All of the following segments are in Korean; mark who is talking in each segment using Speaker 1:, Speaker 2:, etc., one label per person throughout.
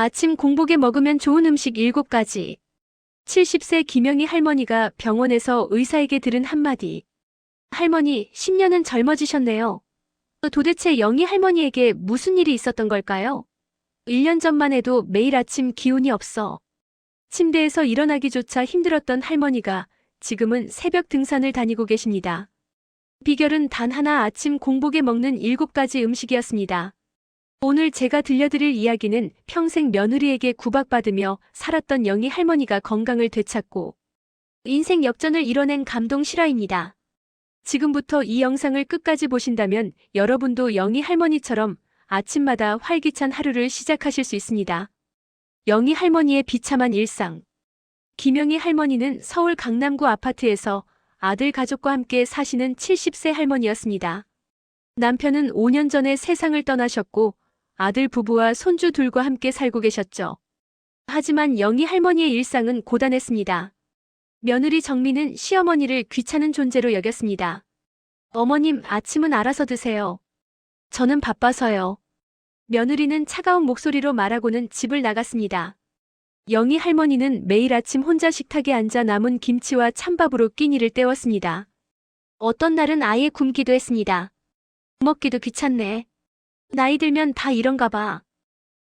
Speaker 1: 아침 공복에 먹으면 좋은 음식 7가지. 70세 김영희 할머니가 병원에서 의사에게 들은 한마디. 할머니, 10년은 젊어지셨네요. 도대체 영희 할머니에게 무슨 일이 있었던 걸까요? 1년 전만 해도 매일 아침 기운이 없어 침대에서 일어나기조차 힘들었던 할머니가 지금은 새벽 등산을 다니고 계십니다. 비결은 단 하나, 아침 공복에 먹는 7가지 음식이었습니다. 오늘 제가 들려드릴 이야기는 평생 며느리에게 구박받으며 살았던 영희 할머니가 건강을 되찾고 인생 역전을 이뤄낸 감동 실화입니다. 지금부터 이 영상을 끝까지 보신다면 여러분도 영희 할머니처럼 아침마다 활기찬 하루를 시작하실 수 있습니다. 영희 할머니의 비참한 일상. 김영희 할머니는 서울 강남구 아파트에서 아들 가족과 함께 사시는 70세 할머니였습니다. 남편은 5년 전에 세상을 떠나셨고 아들 부부와 손주 둘과 함께 살고 계셨죠. 하지만 영희 할머니의 일상은 고단했습니다. 며느리 정미는 시어머니를 귀찮은 존재로 여겼습니다. 어머님, 아침은 알아서 드세요. 저는 바빠서요. 며느리는 차가운 목소리로 말하고는 집을 나갔습니다. 영희 할머니는 매일 아침 혼자 식탁에 앉아 남은 김치와 찬밥으로 끼니를 때웠습니다. 어떤 날은 아예 굶기도 했습니다. 먹기도 귀찮네. 나이 들면 다 이런가 봐.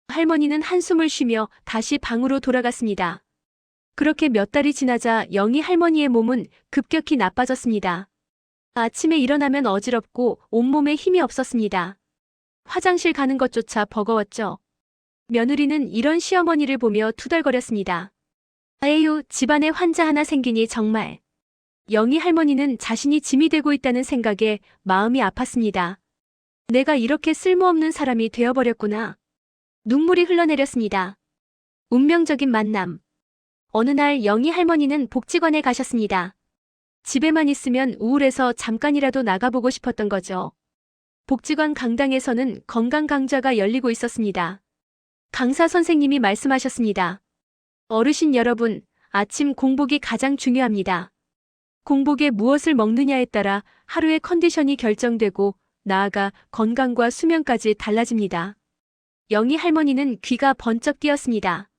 Speaker 1: 할머니는 한숨을 쉬며 다시 방으로 돌아갔습니다. 그렇게 몇 달이 지나자 영희 할머니의 몸은 급격히 나빠졌습니다. 아침에 일어나면 어지럽고 온몸에 힘이 없었습니다. 화장실 가는 것조차 버거웠죠. 며느리는 이런 시어머니를 보며 투덜거렸습니다. 에휴, 집안에 환자 하나 생기니 정말. 영희 할머니는 자신이 짐이 되고 있다는 생각에 마음이 아팠습니다. 내가 이렇게 쓸모없는 사람이 되어버렸구나. 눈물이 흘러내렸습니다. 운명적인 만남. 어느 날 영희 할머니는 복지관에 가셨습니다. 집에만 있으면 우울해서 잠깐이라도 나가보고 싶었던 거죠. 복지관 강당에서는 건강 강좌가 열리고 있었습니다. 강사 선생님이 말씀하셨습니다. 어르신 여러분, 아침 공복이 가장 중요합니다. 공복에 무엇을 먹느냐에 따라 하루의 컨디션이 결정되고 나아가 건강과 수명까지 달라집니다. 영희 할머니는 귀가 번쩍 뜨였습니다.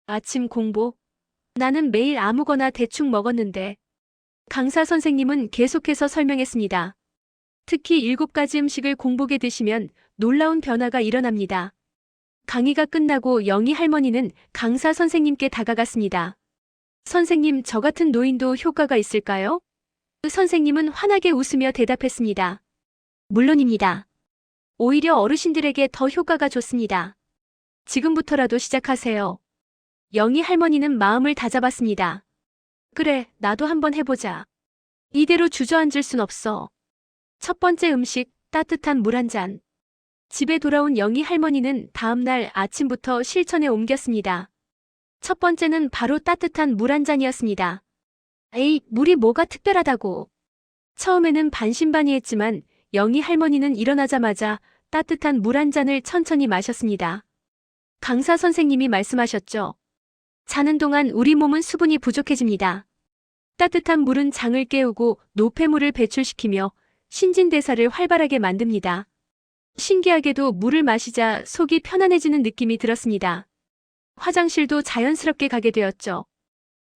Speaker 1: 아침 공복? 나는 매일 아무거나 대충 먹었는데. 강사 선생님은 계속해서 설명했습니다. 특히 7가지 음식을 공복에 드시면 놀라운 변화가 일어납니다. 강의가 끝나고 영희 할머니는 강사 선생님께 다가갔습니다. 선생님, 저 같은 노인도 효과가 있을까요? 선생님은 환하게 웃으며 대답했습니다. 물론입니다. 오히려 어르신들에게 더 효과가 좋습니다. 지금부터라도 시작하세요. 영희 할머니는 마음을 다잡았습니다. 그래, 나도 한번 해보자. 이대로 주저앉을 순 없어. 첫 번째 음식, 따뜻한 물 한 잔. 집에 돌아온 영희 할머니는 다음날 아침부터 실천에 옮겼습니다. 첫 번째는 바로 따뜻한 물 한 잔이었습니다. 에이, 물이 뭐가 특별하다고. 처음에는 반신반의했지만 영희 할머니는 일어나자마자 따뜻한 물 한 잔을 천천히 마셨습니다. 강사 선생님이 말씀하셨죠. 자는 동안 우리 몸은 수분이 부족해집니다. 따뜻한 물은 장을 깨우고 노폐물을 배출시키며 신진대사를 활발하게 만듭니다. 신기하게도 물을 마시자 속이 편안해지는 느낌이 들었습니다. 화장실도 자연스럽게 가게 되었죠.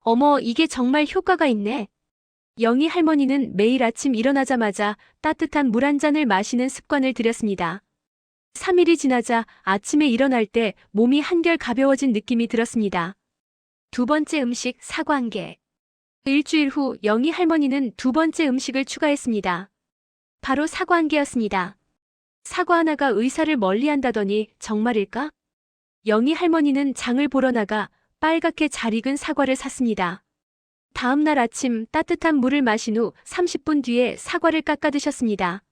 Speaker 1: 어머, 이게 정말 효과가 있네. 영희 할머니는 매일 아침 일어나자마자 따뜻한 물 한 잔을 마시는 습관을 들였습니다. 3일이 지나자 아침에 일어날 때 몸이 한결 가벼워진 느낌이 들었습니다. 두 번째 음식, 사과 한 개. 일주일 후 영희 할머니는 두 번째 음식을 추가했습니다. 바로 사과 한 개였습니다. 사과 하나가 의사를 멀리한다더니 정말일까? 영희 할머니는 장을 보러 나가 빨갛게 잘 익은 사과를 샀습니다. 다음 날 아침 따뜻한 물을 마신 후 30분 뒤에 사과를 깎아 드셨습니다.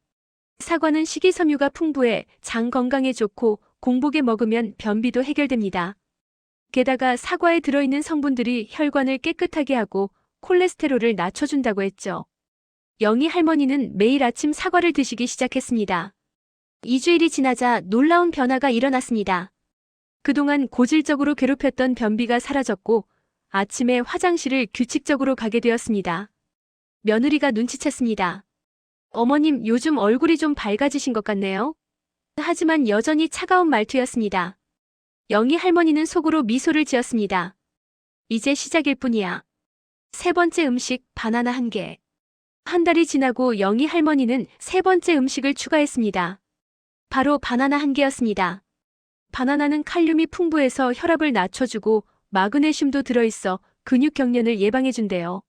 Speaker 1: 사과는 식이섬유가 풍부해 장 건강에 좋고 공복에 먹으면 변비도 해결됩니다. 게다가 사과에 들어있는 성분들이 혈관을 깨끗하게 하고 콜레스테롤을 낮춰준다고 했죠. 영희 할머니는 매일 아침 사과를 드시기 시작했습니다. 2주일이 지나자 놀라운 변화가 일어났습니다. 그동안 고질적으로 괴롭혔던 변비가 사라졌고 아침에 화장실을 규칙적으로 가게 되었습니다. 며느리가 눈치챘습니다. 어머님, 요즘 얼굴이 좀 밝아지신 것 같네요. 하지만 여전히 차가운 말투였습니다. 영희 할머니는 속으로 미소를 지었습니다. 이제 시작일 뿐이야. 세 번째 음식 바나나 한 개. 한 달이 지나고 영희 할머니는 세 번째 음식을 추가했습니다. 바로 바나나 한 개였습니다. 바나나는 칼륨이 풍부해서 혈압을 낮춰주고 마그네슘도 들어있어 근육 경련을 예방해준대요.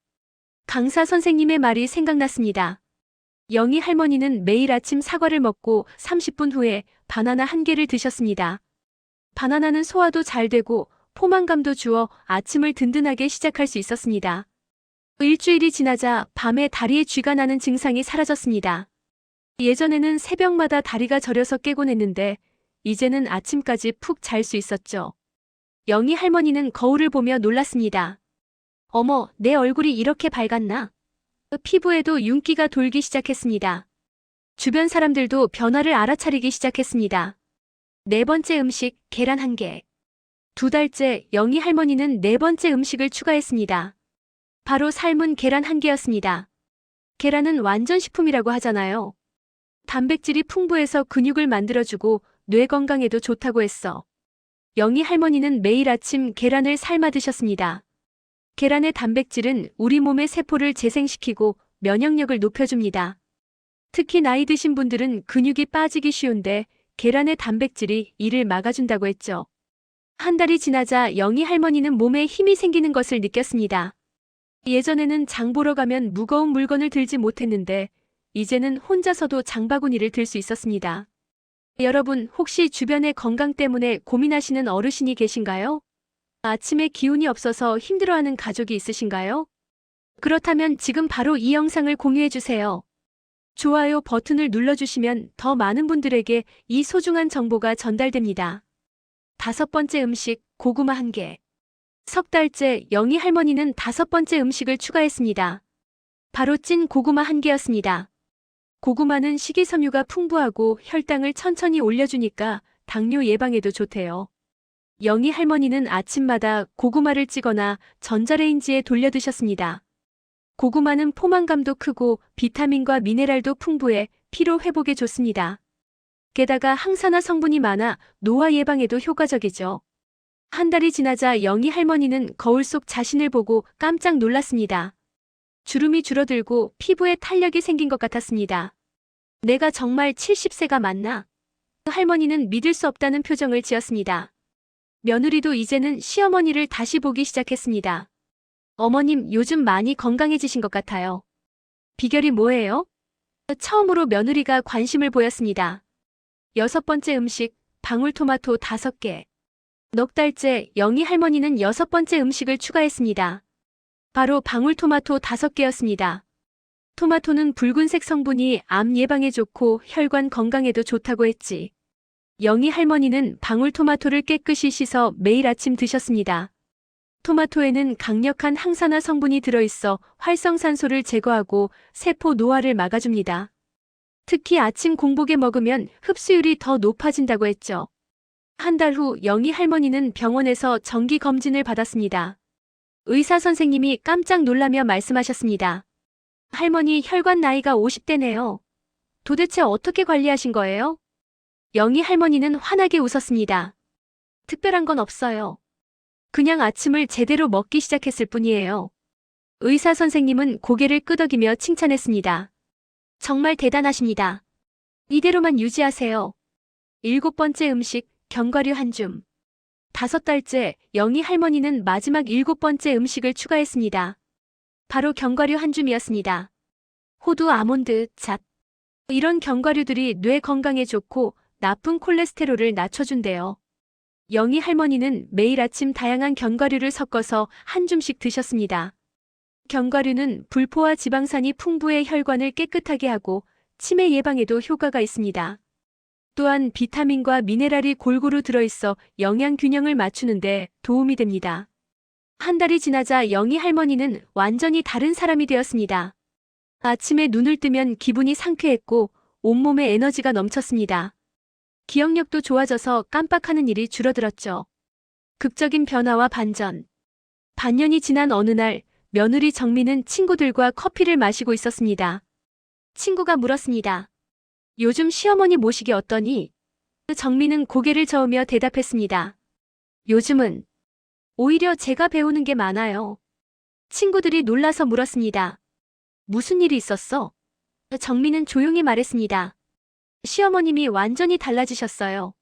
Speaker 1: 강사 선생님의 말이 생각났습니다. 영희 할머니는 매일 아침 사과를 먹고 30분 후에 바나나 한 개를 드셨습니다. 바나나는 소화도 잘 되고 포만감도 주어 아침을 든든하게 시작할 수 있었습니다. 일주일이 지나자 밤에 다리에 쥐가 나는 증상이 사라졌습니다. 예전에는 새벽마다 다리가 저려서 깨곤 했는데 이제는 아침까지 푹 잘 수 있었죠. 영희 할머니는 거울을 보며 놀랐습니다. 어머, 내 얼굴이 이렇게 밝았나? 피부에도 윤기가 돌기 시작했습니다. 주변 사람들도 변화를 알아차리기 시작했습니다. 네 번째 음식, 계란 한 개. 2달째 영희 할머니는 네 번째 음식을 추가했습니다. 바로 삶은 계란 한 개였습니다. 계란은 완전 식품이라고 하잖아요. 단백질이 풍부해서 근육을 만들어주고 뇌 건강에도 좋다고 했어. 영희 할머니는 매일 아침 계란을 삶아 드셨습니다. 계란의 단백질은 우리 몸의 세포를 재생시키고 면역력을 높여줍니다. 특히 나이 드신 분들은 근육이 빠지기 쉬운데 계란의 단백질이 이를 막아준다고 했죠. 한 달이 지나자 영희 할머니는 몸에 힘이 생기는 것을 느꼈습니다. 예전에는 장 보러 가면 무거운 물건을 들지 못했는데 이제는 혼자서도 장바구니를 들 수 있었습니다. 여러분, 혹시 주변의 건강 때문에 고민하시는 어르신이 계신가요? 아침에 기운이 없어서 힘들어하는 가족이 있으신가요? 그렇다면 지금 바로 이 영상을 공유해주세요. 좋아요 버튼을 눌러주시면 더 많은 분들에게 이 소중한 정보가 전달됩니다. 5번째 음식, 고구마 한 개. 석 달째 영희 할머니는 5번째 음식을 추가했습니다. 바로 찐 고구마 한 개였습니다. 고구마는 식이섬유가 풍부하고 혈당을 천천히 올려주니까 당뇨 예방에도 좋대요. 영희 할머니는 아침마다 고구마를 찌거나 전자레인지에 돌려 드셨습니다. 고구마는 포만감도 크고 비타민과 미네랄도 풍부해 피로 회복에 좋습니다. 게다가 항산화 성분이 많아 노화 예방에도 효과적이죠. 한 달이 지나자 영희 할머니는 거울 속 자신을 보고 깜짝 놀랐습니다. 주름이 줄어들고 피부에 탄력이 생긴 것 같았습니다. 내가 정말 70세가 맞나? 할머니는 믿을 수 없다는 표정을 지었습니다. 며느리도 이제는 시어머니를 다시 보기 시작했습니다. 어머님, 요즘 많이 건강해지신 것 같아요. 비결이 뭐예요? 처음으로 며느리가 관심을 보였습니다. 6번째 음식, 방울토마토 5개. 넉 달째 영희 할머니는 6번째 음식을 추가했습니다. 바로 방울토마토 5개였습니다. 토마토는 붉은색 성분이 암 예방에 좋고 혈관 건강에도 좋다고 했지. 영희 할머니는 방울토마토를 깨끗이 씻어 매일 아침 드셨습니다. 토마토에는 강력한 항산화 성분이 들어있어 활성산소를 제거하고 세포 노화를 막아줍니다. 특히 아침 공복에 먹으면 흡수율이 더 높아진다고 했죠. 한 달 후 영희 할머니는 병원에서 정기 검진을 받았습니다. 의사 선생님이 깜짝 놀라며 말씀하셨습니다. 할머니, 혈관 나이가 50대네요. 도대체 어떻게 관리하신 거예요? 영희 할머니는 환하게 웃었습니다. 특별한 건 없어요. 그냥 아침을 제대로 먹기 시작했을 뿐이에요. 의사 선생님은 고개를 끄덕이며 칭찬했습니다. 정말 대단하십니다. 이대로만 유지하세요. 7번째 음식, 견과류 한 줌. 5달째 영희 할머니는 마지막 7번째 음식을 추가했습니다. 바로 견과류 한 줌이었습니다. 호두, 아몬드, 잣. 이런 견과류들이 뇌 건강에 좋고 나쁜 콜레스테롤을 낮춰준대요. 영희 할머니는 매일 아침 다양한 견과류를 섞어서 한 줌씩 드셨습니다. 견과류는 불포화 지방산이 풍부해 혈관을 깨끗하게 하고 치매 예방에도 효과가 있습니다. 또한 비타민과 미네랄이 골고루 들어있어 영양 균형을 맞추는데 도움이 됩니다. 한 달이 지나자 영희 할머니는 완전히 다른 사람이 되었습니다. 아침에 눈을 뜨면 기분이 상쾌했고 온몸에 에너지가 넘쳤습니다. 기억력도 좋아져서 깜빡하는 일이 줄어들었죠. 극적인 변화와 반전. 반년이 지난 어느 날 며느리 정민은 친구들과 커피를 마시고 있었습니다. 친구가 물었습니다. 요즘 시어머니 모시기 어떠니? 정민은 고개를 저으며 대답했습니다. 요즘은 오히려 제가 배우는 게 많아요. 친구들이 놀라서 물었습니다. 무슨 일이 있었어? 정민은 조용히 말했습니다. 시어머님이 완전히 달라지셨어요.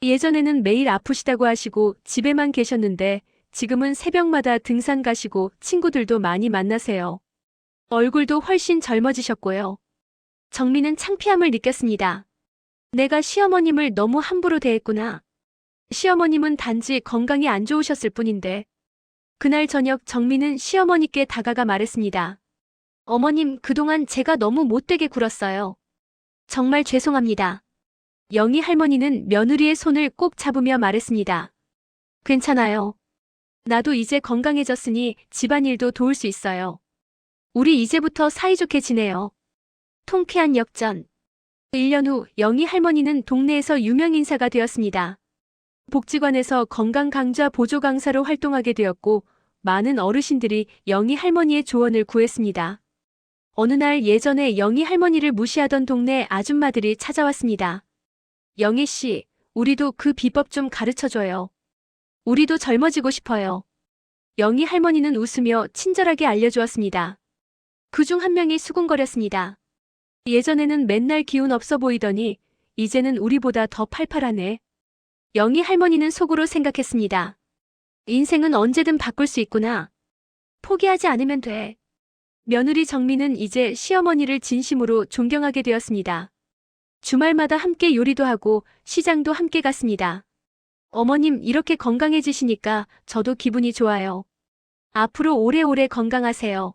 Speaker 1: 예전에는 매일 아프시다고 하시고 집에만 계셨는데 지금은 새벽마다 등산 가시고 친구들도 많이 만나세요. 얼굴도 훨씬 젊어지셨고요. 정민은 창피함을 느꼈습니다. 내가 시어머님을 너무 함부로 대했구나. 시어머님은 단지 건강이 안 좋으셨을 뿐인데. 그날 저녁 정민은 시어머니께 다가가 말했습니다. 어머님, 그동안 제가 너무 못되게 굴었어요. 정말 죄송합니다. 영희 할머니는 며느리의 손을 꼭 잡으며 말했습니다. 괜찮아요. 나도 이제 건강해졌으니 집안일도 도울 수 있어요. 우리 이제부터 사이좋게 지내요. 통쾌한 역전. 1년 후 영희 할머니는 동네에서 유명 인사가 되었습니다. 복지관에서 건강 강좌 보조 강사로 활동하게 되었고 많은 어르신들이 영희 할머니의 조언을 구했습니다. 어느 날 예전에 영희 할머니를 무시하던 동네 아줌마들이 찾아왔습니다. 영희 씨, 우리도 그 비법 좀 가르쳐줘요. 우리도 젊어지고 싶어요. 영희 할머니는 웃으며 친절하게 알려주었습니다. 그중 한 명이 수군거렸습니다. 예전에는 맨날 기운 없어 보이더니 이제는 우리보다 더 팔팔하네. 영희 할머니는 속으로 생각했습니다. 인생은 언제든 바꿀 수 있구나. 포기하지 않으면 돼. 며느리 정민은 이제 시어머니를 진심으로 존경하게 되었습니다. 주말마다 함께 요리도 하고 시장도 함께 갔습니다. 어머님 이렇게 건강해지시니까 저도 기분이 좋아요. 앞으로 오래오래 건강하세요.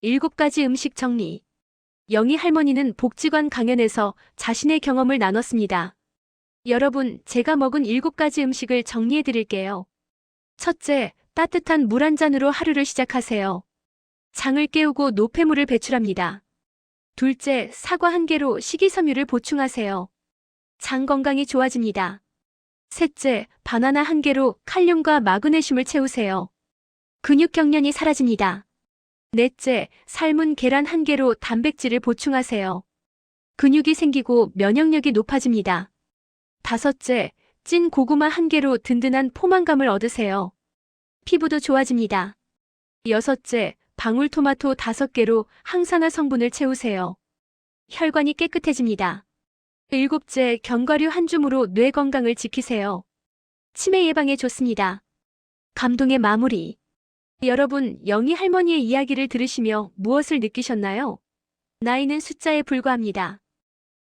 Speaker 1: 7가지 음식 정리. 영희 할머니는 복지관 강연에서 자신의 경험을 나눴습니다. 여러분, 제가 먹은 7가지 음식을 정리해 드릴게요. 첫째, 따뜻한 물 한 잔으로 하루를 시작하세요. 장을 깨우고 노폐물을 배출합니다. 둘째, 사과 1개로 식이섬유를 보충하세요. 장 건강이 좋아집니다. 셋째, 바나나 1개로 칼륨과 마그네슘을 채우세요. 근육 경련이 사라집니다. 넷째, 삶은 계란 1개로 단백질을 보충하세요. 근육이 생기고 면역력이 높아집니다. 다섯째, 찐 고구마 1개로 든든한 포만감을 얻으세요. 피부도 좋아집니다. 여섯째, 방울토마토 5개로 항산화 성분을 채우세요. 혈관이 깨끗해집니다. 일곱째, 견과류 한 줌으로 뇌 건강을 지키세요. 치매 예방에 좋습니다. 감동의 마무리. 여러분, 영희 할머니의 이야기를 들으시며 무엇을 느끼셨나요? 나이는 숫자에 불과합니다.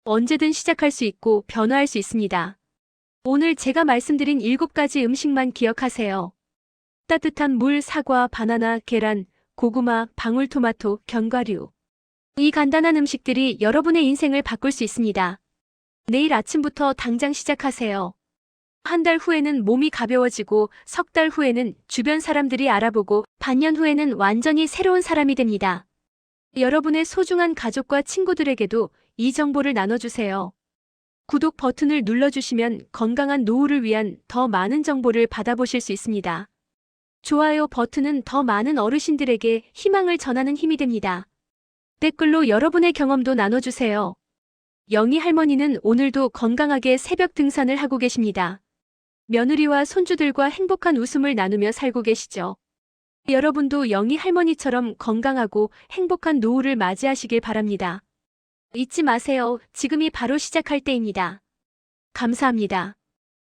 Speaker 1: 언제든 시작할 수 있고 변화할 수 있습니다. 오늘 제가 말씀드린 7가지 음식만 기억하세요. 따뜻한 물, 사과, 바나나, 계란, 고구마, 방울토마토, 견과류. 이 간단한 음식들이 여러분의 인생을 바꿀 수 있습니다. 내일 아침부터 당장 시작하세요. 한 달 후에는 몸이 가벼워지고 석 달 후에는 주변 사람들이 알아보고 반년 후에는 완전히 새로운 사람이 됩니다. 여러분의 소중한 가족과 친구들에게도 이 정보를 나눠주세요. 구독 버튼을 눌러주시면 건강한 노후를 위한 더 많은 정보를 받아보실 수 있습니다. 좋아요 버튼은 더 많은 어르신들에게 희망을 전하는 힘이 됩니다. 댓글로 여러분의 경험도 나눠주세요. 영희 할머니는 오늘도 건강하게 새벽 등산을 하고 계십니다. 며느리와 손주들과 행복한 웃음을 나누며 살고 계시죠. 여러분도 영희 할머니처럼 건강하고 행복한 노후를 맞이하시길 바랍니다. 잊지 마세요. 지금이 바로 시작할 때입니다. 감사합니다.